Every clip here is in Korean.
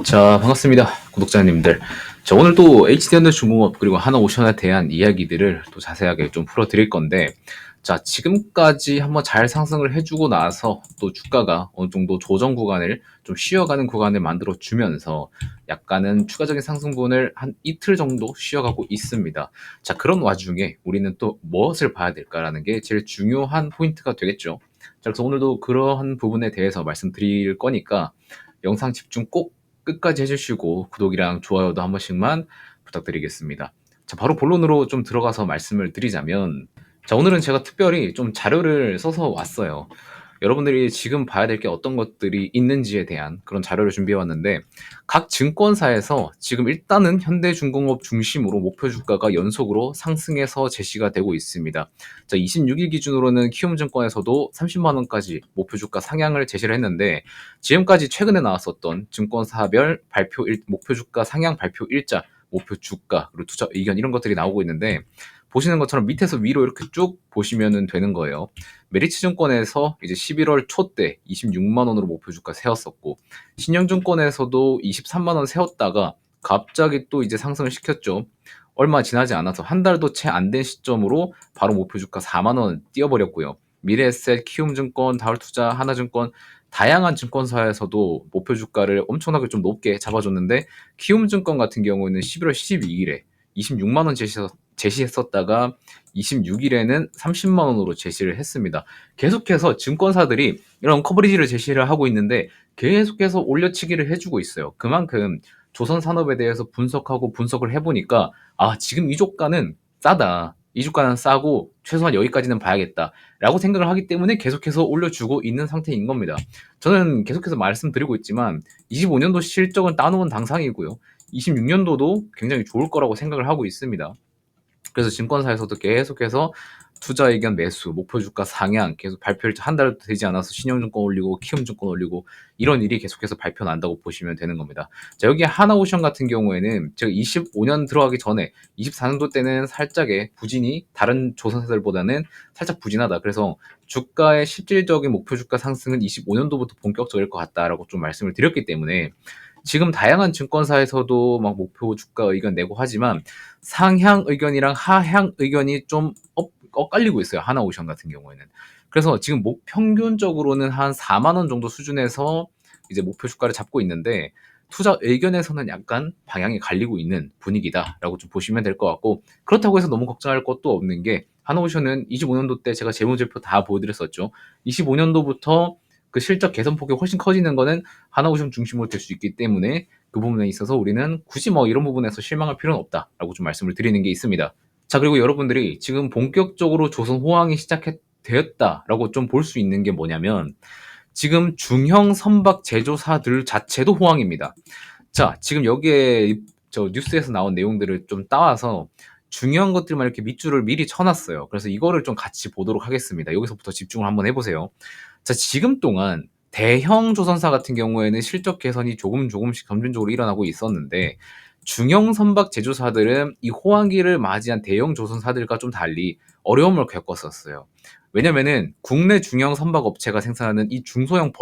자, 반갑습니다. 구독자님들. 자, 오늘 또 HD현대중공업 그리고 하나오션에 대한 이야기들을 또 자세하게 좀 풀어드릴 건데, 자, 지금까지 한번 잘 상승을 해주고 나서 또 주가가 어느 정도 조정 구간을 좀 쉬어가는 구간을 만들어 주면서 약간은 추가적인 상승분을 한 이틀 정도 쉬어가고 있습니다. 자, 그런 와중에 우리는 또 무엇을 봐야 될까라는 게 제일 중요한 포인트가 되겠죠. 자, 그래서 오늘도 그러한 부분에 대해서 말씀드릴 거니까 영상 집중 꼭 끝까지 해주시고 구독이랑 좋아요도 한 번씩만 부탁드리겠습니다. 자, 바로 본론으로 좀 들어가서 말씀을 드리자면, 자, 오늘은 제가 특별히 좀 자료를 써서 왔어요. 여러분들이 지금 봐야 될 게 어떤 것들이 있는지에 대한 그런 자료를 준비해 왔는데, 각 증권사에서 지금 일단은 현대중공업 중심으로 목표 주가가 연속으로 상승해서 제시가 되고 있습니다. 자, 26일 기준으로는 키움증권에서도 30만 원까지 목표 주가 상향을 제시를 했는데, 지금까지 최근에 나왔었던 증권사별 목표 주가 상향 발표 일자, 목표 주가, 그리고 투자 의견 이런 것들이 나오고 있는데, 보시는 것처럼 밑에서 위로 이렇게 쭉 보시면 되는 거예요. 메리츠증권에서 이제 11월 초 때 26만 원으로 목표 주가 세웠었고, 신영증권에서도 23만 원 세웠다가 갑자기 또 이제 상승을 시켰죠. 얼마 지나지 않아서 한 달도 채 안 된 시점으로 바로 목표 주가 4만 원 뛰어버렸고요. 미래에셋, 키움증권, 다울투자, 하나증권 다양한 증권사에서도 목표 주가를 엄청나게 좀 높게 잡아줬는데, 키움증권 같은 경우에는 11월 12일에 26만 원 제시했었다가 26일에는 30만 원으로 제시를 했습니다. 계속해서 증권사들이 이런 커버리지를 제시를 하고 있는데 계속해서 올려치기를 해주고 있어요. 그만큼 조선산업에 대해서 분석을 해보니까, 아, 지금 이 주가는 싸다, 이 주가는 싸고 최소한 여기까지는 봐야겠다 라고 생각을 하기 때문에 계속해서 올려주고 있는 상태인 겁니다. 저는 계속해서 말씀드리고 있지만 25년도 실적은 따놓은 당상이고요, 26년도도 굉장히 좋을 거라고 생각을 하고 있습니다. 그래서 증권사에서도 계속해서 투자 의견 매수, 목표 주가 상향 계속 발표일자 한 달도 되지 않아서 신영증권 올리고 키움증권 올리고 이런 일이 계속해서 발표 난다고 보시면 되는 겁니다. 자, 여기 하나오션 같은 경우에는 제가 25년 들어가기 전에 24년도 때는 살짝의 부진이 다른 조선사들보다는 살짝 부진하다. 그래서 주가의 실질적인 목표 주가 상승은 25년도부터 본격적일 것 같다라고 좀 말씀을 드렸기 때문에, 지금 다양한 증권사에서도 막 목표 주가 의견 내고 하지만 상향 의견이랑 하향 의견이 좀 엇갈리고 있어요, 하나오션 같은 경우에는. 그래서 지금 평균적으로는 한 4만 원 정도 수준에서 이제 목표 주가를 잡고 있는데, 투자 의견에서는 약간 방향이 갈리고 있는 분위기다라고 좀 보시면 될 것 같고, 그렇다고 해서 너무 걱정할 것도 없는 게, 하나오션은 25년도 때 제가 재무제표 다 보여드렸었죠. 25년도부터 그 실적 개선폭이 훨씬 커지는 거는 하나오션 중심으로 될 수 있기 때문에, 그 부분에 있어서 우리는 굳이 뭐 이런 부분에서 실망할 필요는 없다라고 좀 말씀을 드리는 게 있습니다. 자, 그리고 여러분들이 지금 본격적으로 조선 호황이 되었다라고 좀 볼 수 있는 게 뭐냐면, 지금 중형 선박 제조사들 자체도 호황입니다. 자, 지금 여기에 저 뉴스에서 나온 내용들을 좀 따와서 중요한 것들만 이렇게 밑줄을 미리 쳐놨어요. 그래서 이거를 좀 같이 보도록 하겠습니다. 여기서부터 집중을 한번 해보세요. 자, 지금 동안 대형 조선사 같은 경우에는 실적 개선이 조금씩 점진적으로 일어나고 있었는데, 중형 선박 제조사들은 이 호황기를 맞이한 대형 조선사들과 좀 달리 어려움을 겪었었어요. 왜냐면은 국내 중형 선박 업체가 생산하는 이 중소형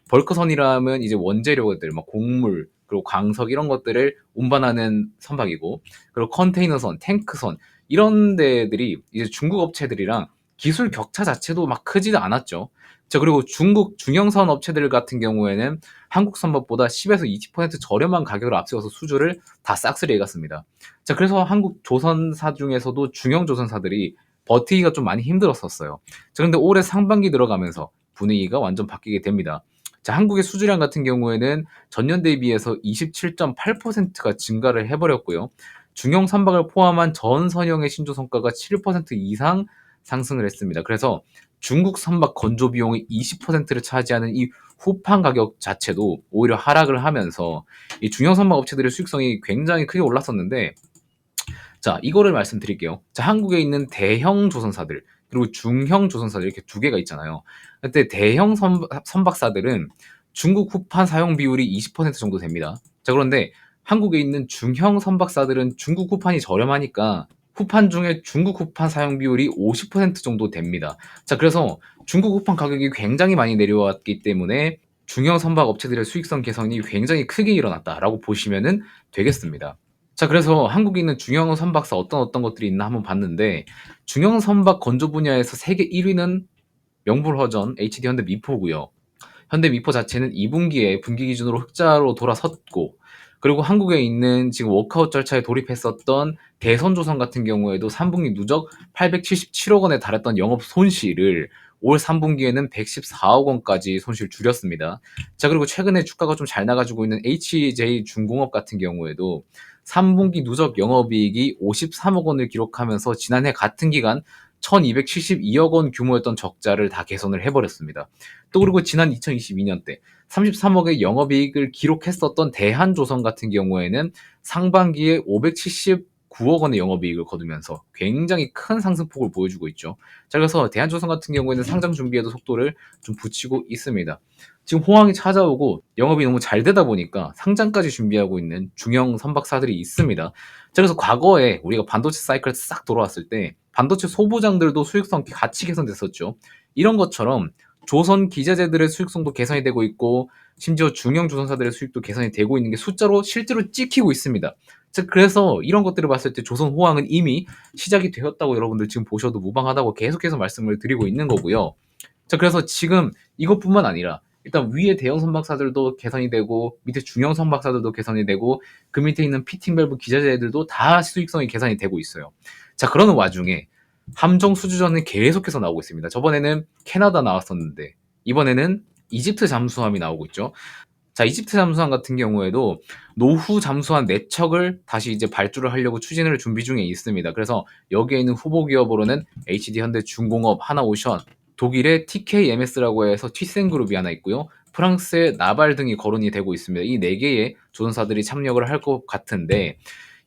벌크선이라면 이제 원재료들, 막 곡물, 그리고 광석 이런 것들을 운반하는 선박이고, 그리고 컨테이너선, 탱크선 이런 데들이 이제 중국 업체들이랑 기술 격차 자체도 막 크지도 않았죠. 자, 그리고 중국 중형선 업체들 같은 경우에는 한국 선박보다 10에서 20% 저렴한 가격을 앞세워서 수주를 다 싹쓸이 해갔습니다. 자, 그래서 한국 조선사 중에서도 중형 조선사들이 버티기가 좀 많이 힘들었었어요. 자, 근데 올해 상반기 들어가면서 분위기가 완전 바뀌게 됩니다. 자, 한국의 수주량 같은 경우에는 전년 대비해서 27.8%가 증가를 해버렸고요. 중형 선박을 포함한 전 선형의 신조 성과가 7% 이상 상승을 했습니다. 그래서 중국 선박 건조 비용의 20%를 차지하는 이 후판 가격 자체도 오히려 하락을 하면서 이 중형 선박 업체들의 수익성이 굉장히 크게 올랐었는데, 자, 이거를 말씀드릴게요. 자, 한국에 있는 대형 조선사들 그리고 중형 조선사들 이렇게 두 개가 있잖아요. 근데 대형 선박사들은 중국 후판 사용 비율이 20% 정도 됩니다. 자, 그런데 한국에 있는 중형 선박사들은 중국 후판이 저렴하니까 후판 중에 중국 후판 사용 비율이 50% 정도 됩니다. 자, 그래서 중국 후판 가격이 굉장히 많이 내려왔기 때문에 중형 선박 업체들의 수익성 개선이 굉장히 크게 일어났다라고 보시면은 되겠습니다. 자, 그래서 한국에 있는 중형 선박사 어떤 것들이 있나 한번 봤는데, 중형 선박 건조 분야에서 세계 1위는 명불허전 HD 현대 미포고요. 현대 미포 자체는 2분기에 분기 기준으로 흑자로 돌아섰고, 그리고 한국에 있는 지금 워크아웃 절차에 돌입했었던 대선조선 같은 경우에도 3분기 누적 877억 원에 달했던 영업 손실을 올 3분기에는 114억 원까지 손실 줄였습니다. 자, 그리고 최근에 주가가 좀 잘 나가지고 있는 HJ 중공업 같은 경우에도 3분기 누적 영업이익이 53억 원을 기록하면서 지난해 같은 기간 1272억 원 규모였던 적자를 다 개선을 해버렸습니다. 또 그리고 지난 2022년 때 33억의 영업이익을 기록했었던 대한조선 같은 경우에는 상반기에 579억 원의 영업이익을 거두면서 굉장히 큰 상승폭을 보여주고 있죠. 자, 그래서 대한조선 같은 경우에는 상장 준비에도 속도를 좀 붙이고 있습니다. 지금 호황이 찾아오고 영업이 너무 잘 되다 보니까 상장까지 준비하고 있는 중형 선박사들이 있습니다. 자, 그래서 과거에 우리가 반도체 사이클 싹 돌아왔을 때 반도체 소부장들도 수익성 같이 개선됐었죠. 이런 것처럼 조선 기자재들의 수익성도 개선이 되고 있고, 심지어 중형 조선사들의 수익도 개선이 되고 있는 게 숫자로 실제로 찍히고 있습니다. 즉, 그래서 이런 것들을 봤을 때 조선 호황은 이미 시작이 되었다고 여러분들 지금 보셔도 무방하다고 계속해서 말씀을 드리고 있는 거고요. 자, 그래서 지금 이것뿐만 아니라 일단 위에 대형 선박사들도 개선이 되고, 밑에 중형 선박사들도 개선이 되고, 그 밑에 있는 피팅 밸브 기자재들도 다 수익성이 개선이 되고 있어요. 자, 그러는 와중에 함정 수주전은 계속해서 나오고 있습니다. 저번에는 캐나다 나왔었는데 이번에는 이집트 잠수함이 나오고 있죠. 자, 이집트 잠수함 같은 경우에도 노후 잠수함 4척을 다시 이제 발주를 하려고 추진을 준비 중에 있습니다. 그래서 여기에 있는 후보 기업으로는 HD 현대중공업, 하나오션, 독일의 TKMS라고 해서 티센그룹이 하나 있고요. 프랑스의 나발 등이 거론이 되고 있습니다. 이 4개의 조선사들이 참여를 할 것 같은데,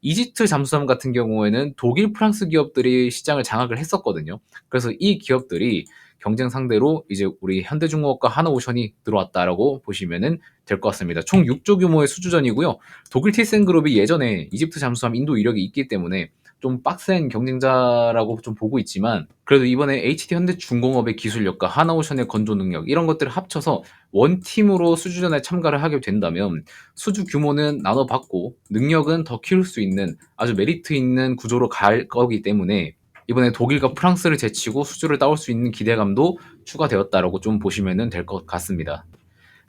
이집트 잠수함 같은 경우에는 독일, 프랑스 기업들이 시장을 장악을 했었거든요. 그래서 이 기업들이 경쟁 상대로 이제 우리 현대중공업과 하나오션이 들어왔다라고 보시면은 될 것 같습니다. 총 6조 규모의 수주전이고요. 독일 티센그룹이 예전에 이집트 잠수함 인도 이력이 있기 때문에 좀 빡센 경쟁자라고 좀 보고 있지만, 그래도 이번에 HD 현대중공업의 기술력과 하나오션의 건조 능력 이런 것들을 합쳐서 원팀으로 수주전에 참가를 하게 된다면 수주 규모는 나눠받고 능력은 더 키울 수 있는 아주 메리트 있는 구조로 갈 거기 때문에 이번에 독일과 프랑스를 제치고 수주를 따올 수 있는 기대감도 추가되었다라고 좀 보시면 될 것 같습니다.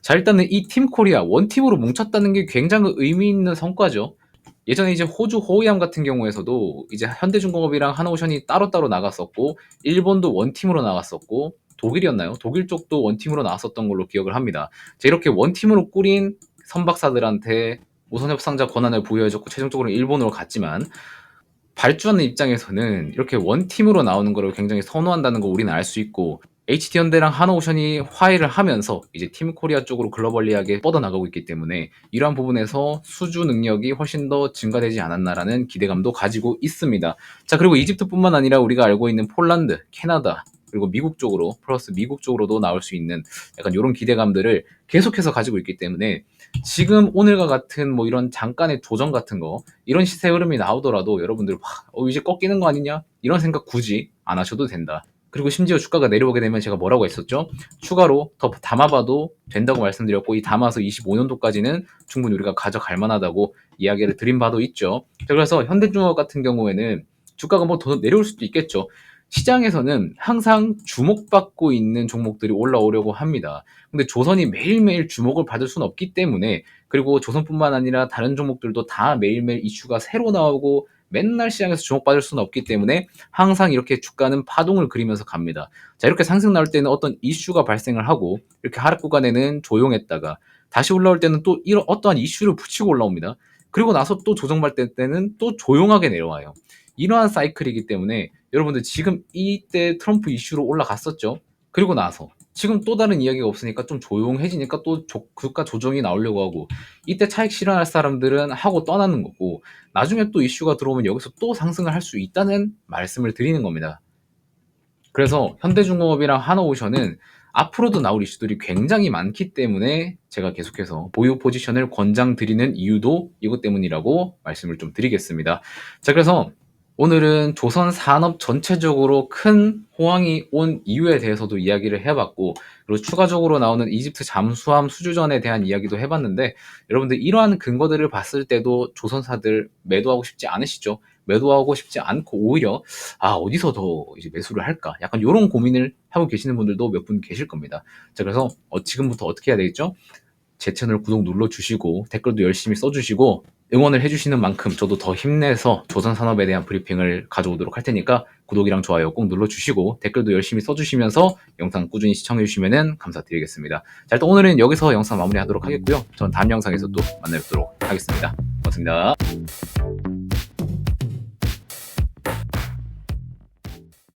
자, 일단은 이 팀 코리아 원팀으로 뭉쳤다는 게 굉장히 의미 있는 성과죠. 예전에 이제 호주 호이암 같은 경우에서도 이제 현대중공업이랑 하나오션이 따로따로 나갔었고, 일본도 원팀으로 나갔었고, 독일이었나요? 독일 쪽도 원팀으로 나왔었던 걸로 기억을 합니다. 자, 이렇게 원팀으로 꾸린 선박사들한테 우선 협상자 권한을 부여해줬고 최종적으로 일본으로 갔지만, 발주하는 입장에서는 이렇게 원팀으로 나오는 거를 굉장히 선호한다는 거 우리는 알 수 있고, HD현대랑 하나오션이 화해를 하면서 이제 팀 코리아 쪽으로 글로벌리하게 뻗어나가고 있기 때문에 이러한 부분에서 수주 능력이 훨씬 더 증가되지 않았나라는 기대감도 가지고 있습니다. 자, 그리고 이집트뿐만 아니라 우리가 알고 있는 폴란드, 캐나다, 그리고 미국 쪽으로 플러스 미국 쪽으로도 나올 수 있는 약간 이런 기대감들을 계속해서 가지고 있기 때문에 지금 오늘과 같은 뭐 이런 잠깐의 조정 같은 거, 이런 시세 흐름이 나오더라도 여러분들 이제 꺾이는 거 아니냐 이런 생각 굳이 안 하셔도 된다. 그리고 심지어 주가가 내려오게 되면 제가 뭐라고 했었죠? 추가로 더 담아봐도 된다고 말씀드렸고, 이 담아서 25년도까지는 충분히 우리가 가져갈 만하다고 이야기를 드린 바도 있죠. 그래서 현대중공업 같은 경우에는 주가가 뭐 더 내려올 수도 있겠죠. 시장에서는 항상 주목받고 있는 종목들이 올라오려고 합니다. 근데 조선이 매일매일 주목을 받을 수는 없기 때문에, 그리고 조선뿐만 아니라 다른 종목들도 다 매일매일 이슈가 새로 나오고 맨날 시장에서 주목받을 수는 없기 때문에 항상 이렇게 주가는 파동을 그리면서 갑니다. 자, 이렇게 상승 나올 때는 어떤 이슈가 발생을 하고, 이렇게 하락 구간에는 조용했다가 다시 올라올 때는 또 이런 어떠한 이슈를 붙이고 올라옵니다. 그리고 나서 또 조정받을 때는 또 조용하게 내려와요. 이러한 사이클이기 때문에 여러분들 지금 이때 트럼프 이슈로 올라갔었죠. 그리고 나서 지금 또 다른 이야기가 없으니까 좀 조용해지니까 또 주가 조정이 나오려고 하고, 이때 차익 실현할 사람들은 하고 떠나는 거고, 나중에 또 이슈가 들어오면 여기서 또 상승을 할 수 있다는 말씀을 드리는 겁니다. 그래서 현대중공업이랑 하나오션은 앞으로도 나올 이슈들이 굉장히 많기 때문에 제가 계속해서 보유 포지션을 권장드리는 이유도 이것 때문이라고 말씀을 좀 드리겠습니다. 자, 그래서 오늘은 조선 산업 전체적으로 큰 호황이 온 이유에 대해서도 이야기를 해봤고, 그리고 추가적으로 나오는 이집트 잠수함 수주전에 대한 이야기도 해봤는데, 여러분들 이러한 근거들을 봤을 때도 조선사들 매도하고 싶지 않으시죠? 매도하고 싶지 않고 오히려 어디서 더 이제 매수를 할까? 약간 이런 고민을 하고 계시는 분들도 몇 분 계실 겁니다. 자, 그래서 지금부터 어떻게 해야 되겠죠? 제 채널 구독 눌러주시고 댓글도 열심히 써주시고 응원을 해주시는 만큼 저도 더 힘내서 조선 산업에 대한 브리핑을 가져오도록 할 테니까 구독이랑 좋아요 꼭 눌러주시고 댓글도 열심히 써주시면서 영상 꾸준히 시청해주시면 감사드리겠습니다. 자, 일단 오늘은 여기서 영상 마무리하도록 하겠고요. 전 다음 영상에서 또 만나뵙도록 하겠습니다. 고맙습니다.